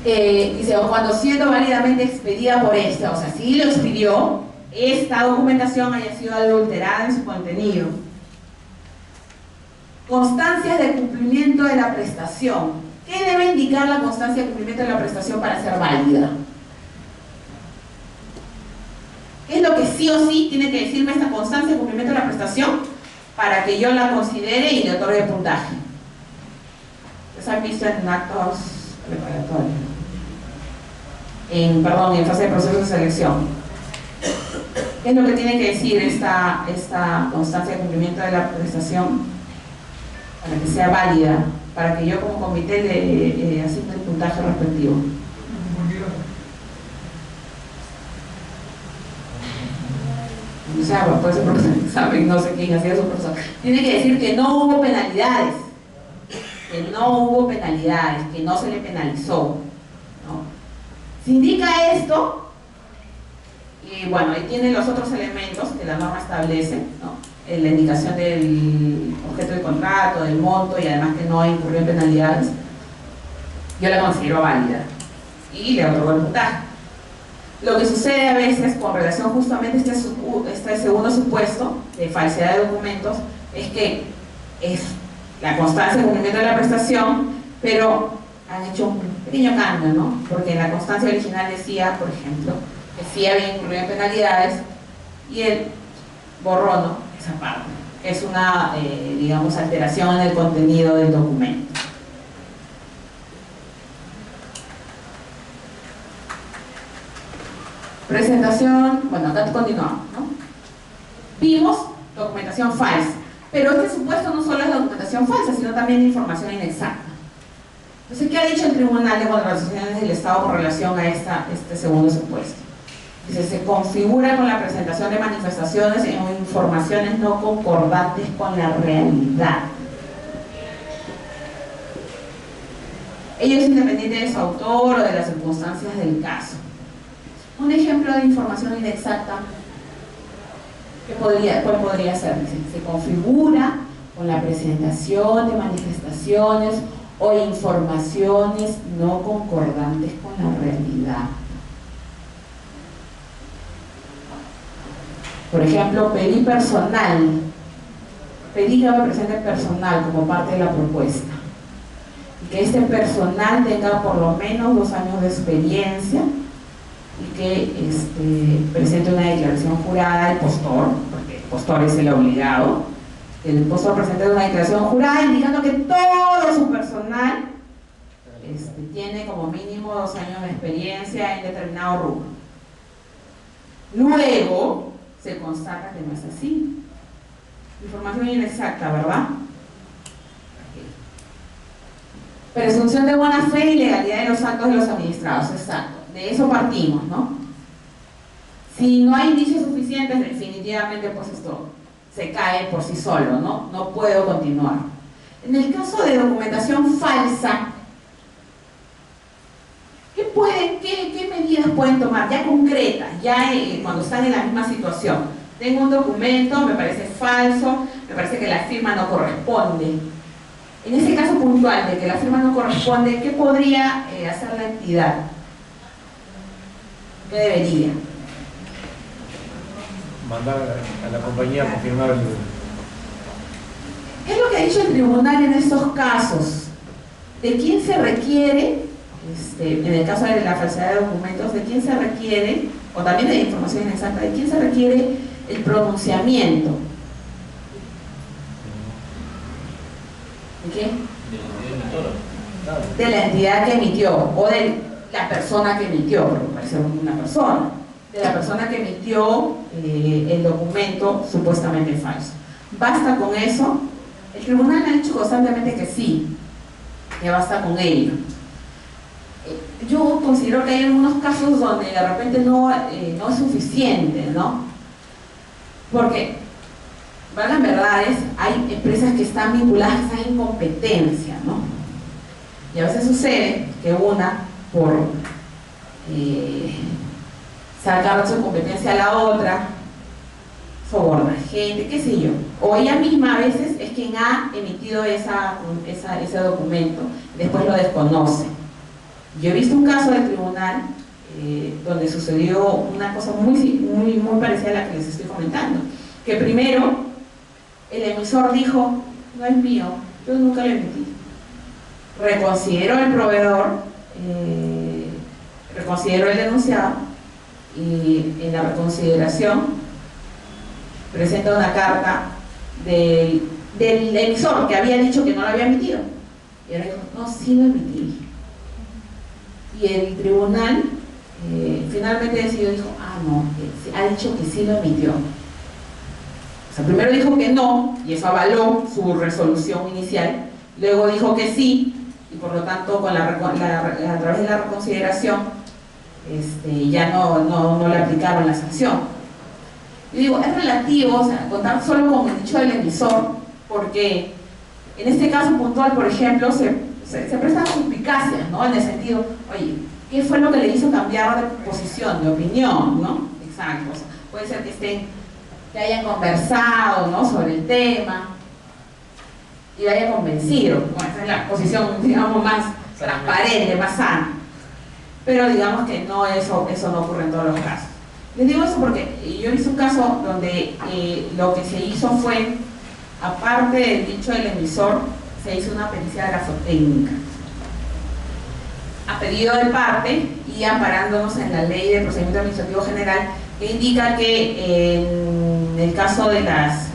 Dice, o cuando siendo válidamente expedida por esta, o sea, si lo expidió, esta documentación haya sido adulterada en su contenido. Constancias de cumplimiento de la prestación. ¿Qué debe indicar la constancia de cumplimiento de la prestación para ser válida? ¿Qué es lo que sí o sí tiene que decirme esta constancia de cumplimiento de la prestación para que yo la considere y le otorgue puntaje? ¿Se han visto en actos preparatorios? En fase de proceso de selección. ¿Qué es lo que tiene que decir esta constancia de cumplimiento de la prestación para que sea válida, para que yo como comité le asigne el puntaje respectivo? O sea, puede ser porque saben, no sé quién hacía su profesor. Tiene que decir que no hubo penalidades, que no se le penalizó, ¿no? Si indica esto, y bueno, ahí tienen los otros elementos que la norma establece, ¿no? La indicación del objeto del contrato, del monto, y además que no incurrió en penalidades, yo la considero válida y le otorgo el puntaje. Lo que sucede a veces con relación justamente a este segundo supuesto de falsedad de documentos es que es la constancia de cumplimiento de la prestación, pero han hecho un pequeño cambio, ¿no? Porque en la constancia original decía, por ejemplo, que sí había incurrido en penalidades, y él borró, ¿no?, esa parte. Es una, digamos, alteración en el contenido del documento. Presentación, bueno, acá continuamos, ¿no? Vimos documentación falsa, pero este supuesto no solo es documentación falsa, sino también información inexacta. Entonces, ¿qué ha dicho el Tribunal de Contrataciones del Estado con relación a este segundo supuesto? Dice, se configura con la presentación de manifestaciones en informaciones no concordantes con la realidad. Ello es independiente de su autor o de las circunstancias del caso. Un ejemplo de información inexacta, ¿cuál podría ser? Dice, se configura con la presentación de manifestaciones o informaciones no concordantes con la realidad. Por ejemplo, pedí que me presente personal como parte de la propuesta, y que este personal tenga por lo menos 2 años de experiencia, y que presente una declaración jurada al postor, porque el postor es el obligado, que el postor presente una declaración jurada indicando que todo su personal tiene como mínimo 2 años de experiencia en determinado rubro. Luego se constata que no es así. Información inexacta, ¿verdad? Presunción de buena fe y legalidad de los actos de los administrados, exacto. De eso partimos, ¿no? Si no hay indicios suficientes, definitivamente pues esto se cae por sí solo, ¿no? No puedo continuar. En el caso de documentación falsa, ¿qué medidas pueden tomar? Ya concretas, ya cuando están en la misma situación. tengo un documento, me parece falso, me parece que la firma no corresponde. En ese caso puntual de que la firma no corresponde, ¿qué podría hacer la entidad? ¿Qué debería? Mandar a la compañía a confirmar el... ¿Qué es lo que ha dicho el tribunal en estos casos? ¿De quién se requiere, en el caso de la falsedad de documentos, de quién se requiere, o también de información inexacta, de quién se requiere el pronunciamiento? ¿De qué? De la entidad que emitió, o de la persona que emitió, porque puede ser una persona, de la persona que emitió el documento supuestamente falso. ¿Basta con eso? El tribunal ha dicho constantemente que sí, que basta con ello. Yo considero que hay algunos casos donde de repente no es suficiente, ¿no? Porque, valgan verdades, hay empresas que están vinculadas a esa incompetencia, ¿no? Y a veces sucede que una, por sacar su competencia a la otra, soborna gente, qué sé yo. O ella misma a veces es quien ha emitido ese documento, después lo desconoce. Yo he visto un caso del tribunal donde sucedió una cosa muy parecida a la que les estoy comentando. Que primero el emisor dijo, no es mío, yo nunca lo emití. Reconsideró el proveedor, reconsideró el denunciado, y en la reconsideración presenta una carta del emisor que había dicho que no lo había emitido. Y ahora dijo, no, sí lo emití. Y el tribunal finalmente decidió, dijo, no, ha dicho que sí lo emitió. O sea, primero dijo que no, y eso avaló su resolución inicial. Luego dijo que sí, y por lo tanto a través de la reconsideración ya no le aplicaron la sanción. Yo digo, es relativo, o sea, contar solo con el dicho del emisor, porque en este caso puntual, por ejemplo, se prestan suspicacias, ¿no? En el sentido, oye, ¿qué fue lo que le hizo cambiar de posición, de opinión, ¿no? Exacto, o sea, puede ser que hayan conversado, ¿no?, sobre el tema y le hayan convencido. Bueno, esa es la posición, digamos, más transparente, más sana. Pero digamos que no, eso no ocurre en todos los casos. Les digo eso porque yo he visto un caso donde lo que se hizo fue, aparte del dicho del emisor, se hizo una pericia grafotécnica a pedido de parte y amparándonos en la Ley de Procedimiento Administrativo General, que indica que en el caso de las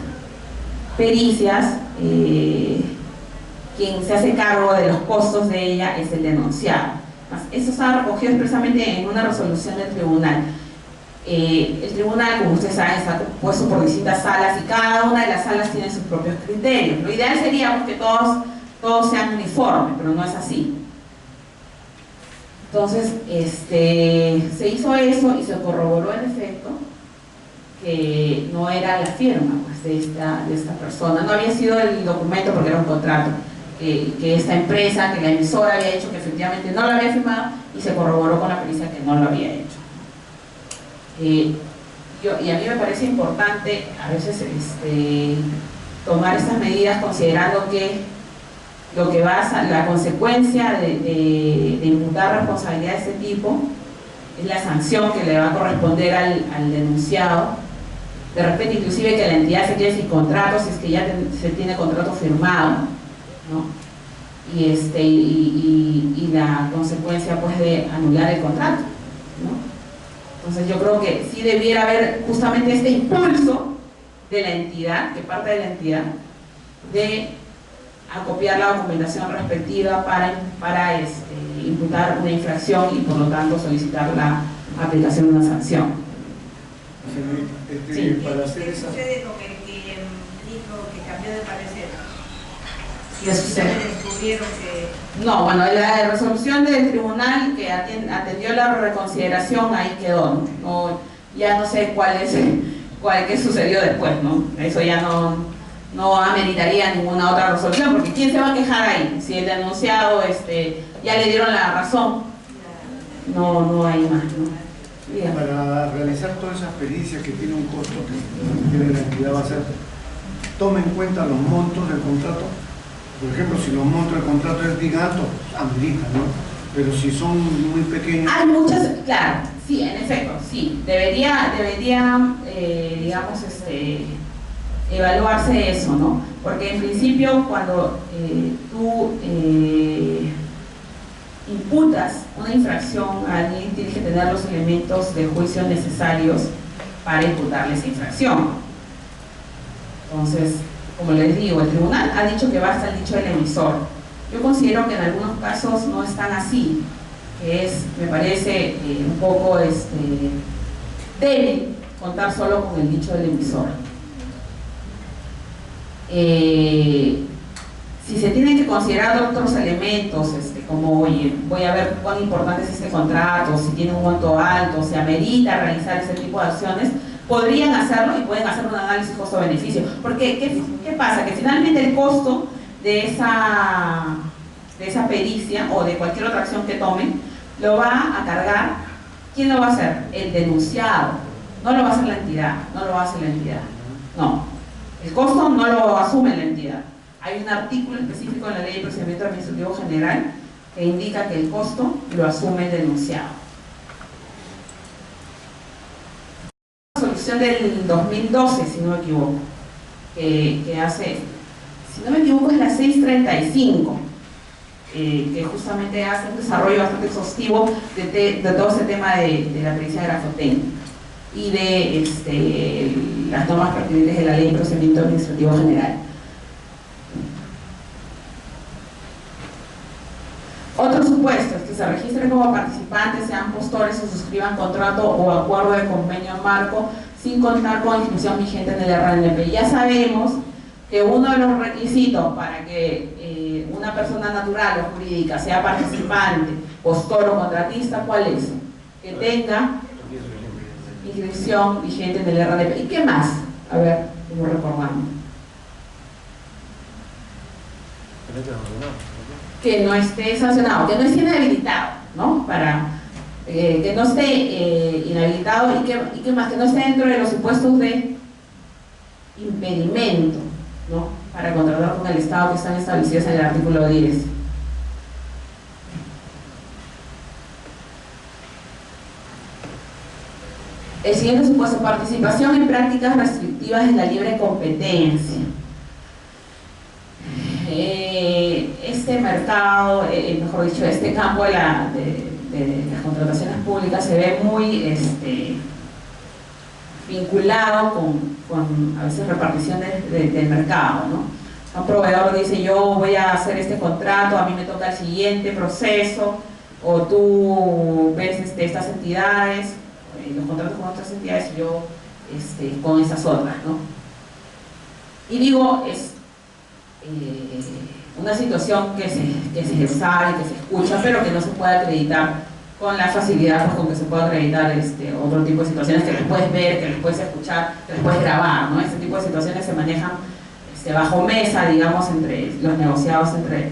pericias, quien se hace cargo de los costos de ella es el denunciado. Eso está recogido expresamente en una resolución del tribunal. El tribunal, como ustedes saben, está compuesto por distintas salas y cada una de las salas tiene sus propios criterios. Lo ideal sería que todos sean uniformes, pero no es así. Entonces, se hizo eso y se corroboró en efecto que no era la firma, pues, de esta persona. No había sido el documento porque era un contrato. Que esta empresa, que la emisora había hecho que efectivamente no lo había firmado, y se corroboró con la pericia que no lo había hecho. Y a mí me parece importante a veces tomar estas medidas considerando que lo que va a la consecuencia de imputar responsabilidad de este tipo es la sanción que le va a corresponder al denunciado. De repente inclusive que la entidad se quede sin contrato si es que ya se tiene contrato firmado, ¿no? Y la consecuencia, pues, de anular el contrato, ¿no? Entonces yo creo que sí debiera haber justamente este impulso de la entidad, que parte de la entidad, de acopiar la documentación respectiva para imputar una infracción y por lo tanto solicitar la aplicación de una sanción. Sí, para hacer ¿Qué esa... sucede con el que dijo que cambió de parecer? ¿Qué sucede? Descubrieron que... No, bueno, la resolución del tribunal que atendió la reconsideración ahí quedó, ¿no? Ya no sé qué sucedió después, ¿no? Eso ya no ameritaría ninguna otra resolución, porque ¿quién se va a quejar ahí? Si el denunciado ya le dieron la razón, no hay más, ¿no? Bien. Para realizar todas esas pericias que tiene un costo que tiene la entidad va a ser, toma en cuenta los montos del contrato. Por ejemplo, si los montos del contrato es bien alto, amerita, ¿no? Pero si son muy pequeños... Hay muchas, claro, sí, en efecto, sí. Debería digamos, evaluarse eso, ¿no? Porque en principio cuando tú imputas una infracción a alguien, tienes que tener los elementos de juicio necesarios para imputarle esa infracción. Entonces, como les digo, el tribunal ha dicho que basta el dicho del emisor. Yo considero que en algunos casos no es tan así, que me parece un poco débil contar solo con el dicho del emisor. Si se tienen que considerar otros elementos, como, oye, voy a ver cuán importante es este contrato, si tiene un monto alto, si amerita realizar ese tipo de acciones, podrían hacerlo y pueden hacer un análisis costo-beneficio. Porque, ¿qué pasa? Que finalmente el costo de esa pericia o de cualquier otra acción que tomen, lo va a cargar, ¿quién lo va a hacer? El denunciado. No lo va a hacer la entidad, no lo va a hacer la entidad. No. El costo no lo asume la entidad. Hay un artículo específico en la Ley de Procedimiento Administrativo General que indica que el costo lo asume el denunciado. Resolución del 2012, si no me equivoco, que hace, si no me equivoco, es la 635, que justamente hace un desarrollo bastante exhaustivo de todo ese tema de la pericia de grafotecnia y de las normas pertinentes de la Ley de Procedimiento Administrativo General. Otros supuestos: que se registren como participantes, sean postores o suscriban contrato o acuerdo de convenio marco sin contar con inscripción vigente en el RNP. Ya sabemos que uno de los requisitos para que una persona natural o jurídica sea participante, postor o contratista, ¿cuál es? Que tenga inscripción vigente en el RNP. ¿Y qué más? A ver, cómo recordamos. Que no esté sancionado, que no esté inhabilitado, ¿no? Que no esté inhabilitado y que más, que no esté dentro de los supuestos de impedimento, ¿no? Para contratar con el Estado, que están establecidos en el artículo 10. El siguiente supuesto: participación en prácticas restrictivas de la libre competencia. Este mercado, mejor dicho, este campo de las contrataciones públicas se ve muy vinculado con a veces repartición del mercado, ¿no? Un proveedor dice: yo voy a hacer este contrato, a mí me toca el siguiente proceso, o tú ves estas entidades, los contratos con otras entidades y yo con esas otras, ¿no? Y digo, es una situación que se sabe, que se escucha, pero que no se puede acreditar con la facilidad pues, con que se puede acreditar otro tipo de situaciones que les puedes ver, que les puedes escuchar, que les puedes grabar, ¿no? Este tipo de situaciones se manejan bajo mesa, digamos, entre los negociados entre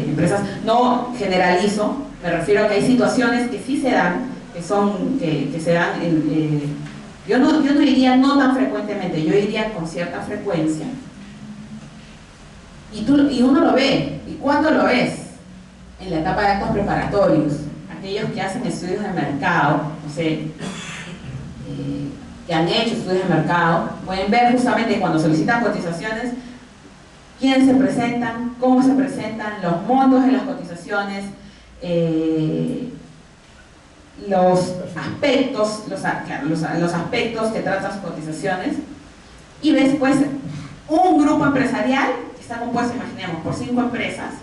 empresas. No generalizo, me refiero a que hay situaciones que sí se dan, que se dan yo no diría no tan frecuentemente, yo diría con cierta frecuencia. Y uno lo ve. ¿Y cuándo lo ves? En la etapa de actos preparatorios. Aquellos que hacen estudios de mercado, no sé, que han hecho estudios de mercado, pueden ver justamente cuando solicitan cotizaciones, quiénes se presentan, cómo se presentan, los montos de las cotizaciones, los aspectos, los aspectos que tratan sus cotizaciones, y después un grupo empresarial que está compuesto, imaginemos, por 5 empresas.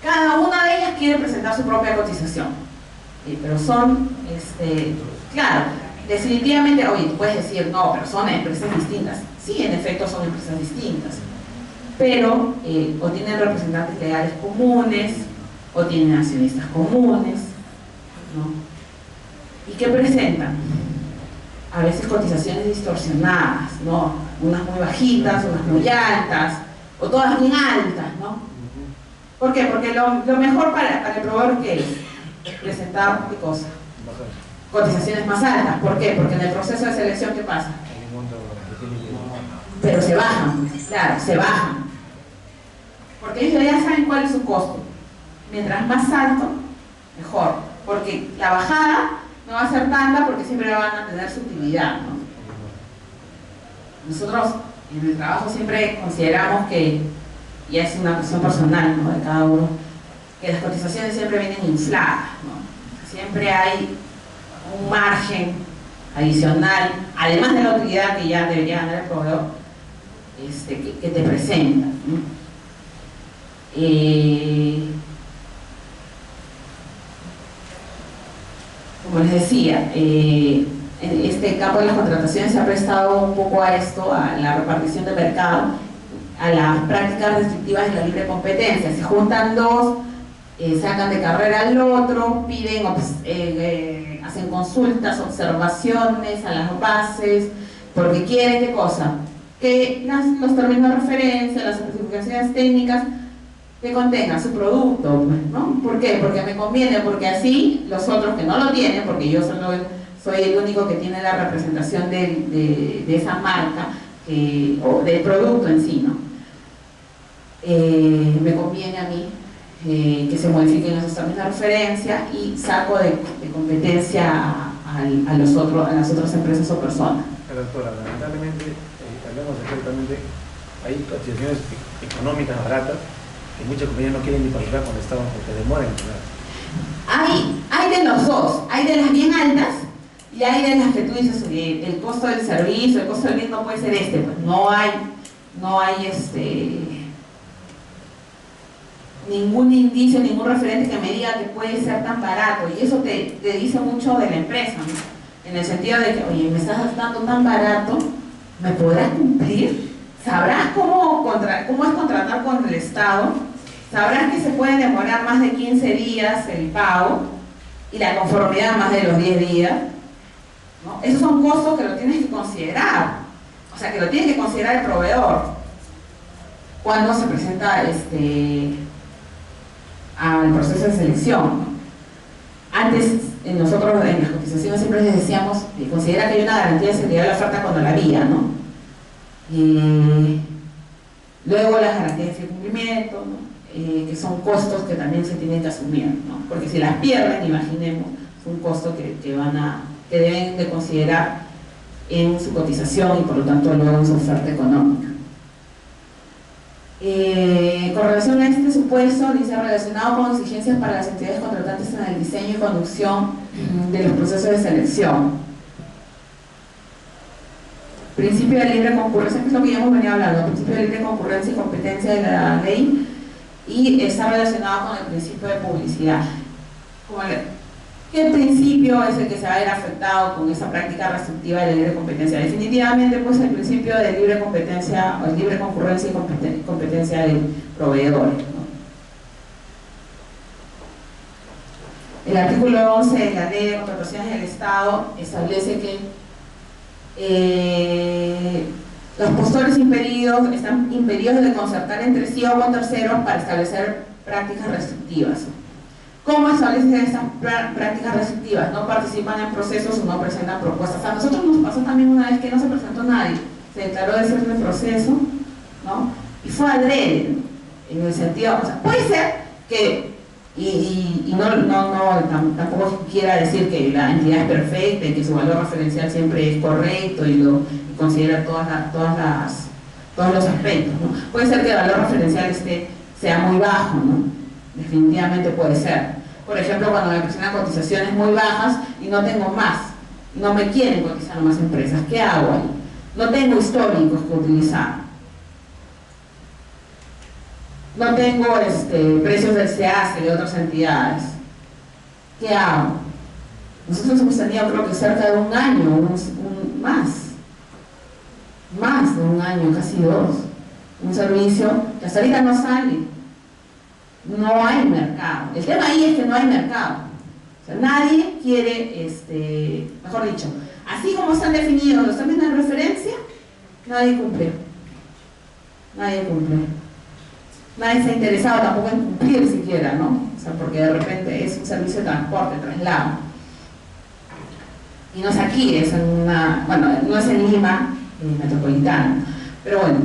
Cada una de ellas quiere presentar su propia cotización, pero son, claro, definitivamente, oye, tú puedes decir, no, pero son empresas distintas. Sí, en efecto son empresas distintas, pero o tienen representantes legales comunes, o tienen accionistas comunes, ¿no? ¿Y qué presentan? A veces cotizaciones distorsionadas, ¿no? Unas muy bajitas, unas muy altas, o todas bien altas, ¿no? ¿Por qué? Porque lo mejor para el proveedor, ¿qué es? presentado, ¿qué cosa? Bajar. Cotizaciones más altas. ¿Por qué? Porque en el proceso de selección, ¿qué pasa? El monto que tiene que... Pero se bajan, claro, se bajan. Porque ellos ya saben cuál es su costo. Mientras más alto, mejor. Porque la bajada no va a ser tanta porque siempre van a tener su utilidad, ¿no? Nosotros en el trabajo siempre consideramos que, y es una cuestión personal, ¿no?, de cada uno, que las cotizaciones siempre vienen infladas, ¿no? Siempre hay un margen adicional, además de la utilidad que ya debería ganar el proveedor, que te presenta, ¿no? Como les decía, en este campo de las contrataciones se ha prestado un poco a esto, a la repartición de mercado, a las prácticas restrictivas de la libre competencia. Se juntan dos, sacan de carrera al otro, piden, hacen consultas, observaciones a las bases, porque quieren, ¿qué cosa? Que los términos de referencia, las especificaciones técnicas, que contengan su producto, ¿no? ¿Por qué? Porque me conviene, porque así los otros que no lo tienen, porque yo soy el único que tiene la representación de esa marca, o del producto en sí, ¿no? Me conviene a mí que se modifiquen esos términos de referencia y saco de competencia a las otras empresas o personas. Pero doctora, lamentablemente, hablamos exactamente, hay cotizaciones económicas baratas que muchas compañías no quieren ni facturar con el Estado porque demoran en pagar. Hay de los dos, hay de las bien altas y hay de las que tú dices, el costo del servicio, el costo del bien no puede ser pues no hay ningún indicio, ningún referente que me diga que puede ser tan barato, y eso te dice mucho de la empresa, ¿no? En el sentido de que, oye, me estás dando tan barato, ¿me podrás cumplir? ¿Sabrás cómo es contratar con el Estado? ¿Sabrás que se puede demorar más de 15 días el pago y la conformidad más de los 10 días? ¿No? Esos son costos que lo tienes que considerar, o sea, que lo tiene que considerar el proveedor cuando se presenta al proceso de selección, ¿no? Antes, nosotros en las cotizaciones siempre les decíamos, considera que hay una garantía de seguridad de la oferta cuando la había, ¿no? Luego las garantías de cumplimiento, ¿no? Que son costos que también se tienen que asumir, ¿no? Porque si las pierden, imaginemos, es un costo que deben de considerar en su cotización y por lo tanto luego en su oferta económica. Con relación a este supuesto, dice relacionado con exigencias para las entidades contratantes en el diseño y conducción de los procesos de selección. Principio de libre concurrencia, que es lo que ya hemos venido hablando, principio de libre concurrencia y competencia de la ley, y está relacionado con el principio de publicidad. ¿Qué principio es el que se va a ver afectado con esa práctica restrictiva de la libre competencia? Definitivamente, pues el principio de libre competencia, o libre concurrencia y competencia de proveedores, ¿no? El artículo 11 de la Ley de Contrataciones del Estado establece que los postores están impedidos de concertar entre sí o con terceros para establecer prácticas restrictivas. ¿Cómo establecen esas prácticas restrictivas? No participan en procesos o no presentan propuestas. A nosotros nos pasó también una vez que no se presentó nadie, se declaró desierto el proceso, ¿no? Y fue adrede, ¿no? En el sentido, o sea, puede ser que, tampoco quiera decir que la entidad es perfecta y que su valor referencial siempre es correcto y considera todos los aspectos, ¿no? Puede ser que el valor referencial sea muy bajo, ¿no? Definitivamente puede ser. Por ejemplo, cuando me presentan cotizaciones muy bajas y no tengo más, no me quieren cotizar más empresas, ¿qué hago ahí? No tengo históricos que utilizar, no tengo precios del SEACE de otras entidades, ¿qué hago? Nosotros hemos tenido, creo que cerca de un año, más de un año, casi 2, un servicio que hasta ahorita no sale. No hay mercado. El tema ahí es que no hay mercado. O sea, nadie quiere, mejor dicho, así como están definidos los términos de referencia, nadie cumple. Nadie cumple. nadie está interesado tampoco en cumplir siquiera, ¿no? O sea, porque de repente es un servicio de transporte, traslado. Y no es aquí, es en una, bueno, no es en Lima, metropolitana. Pero bueno,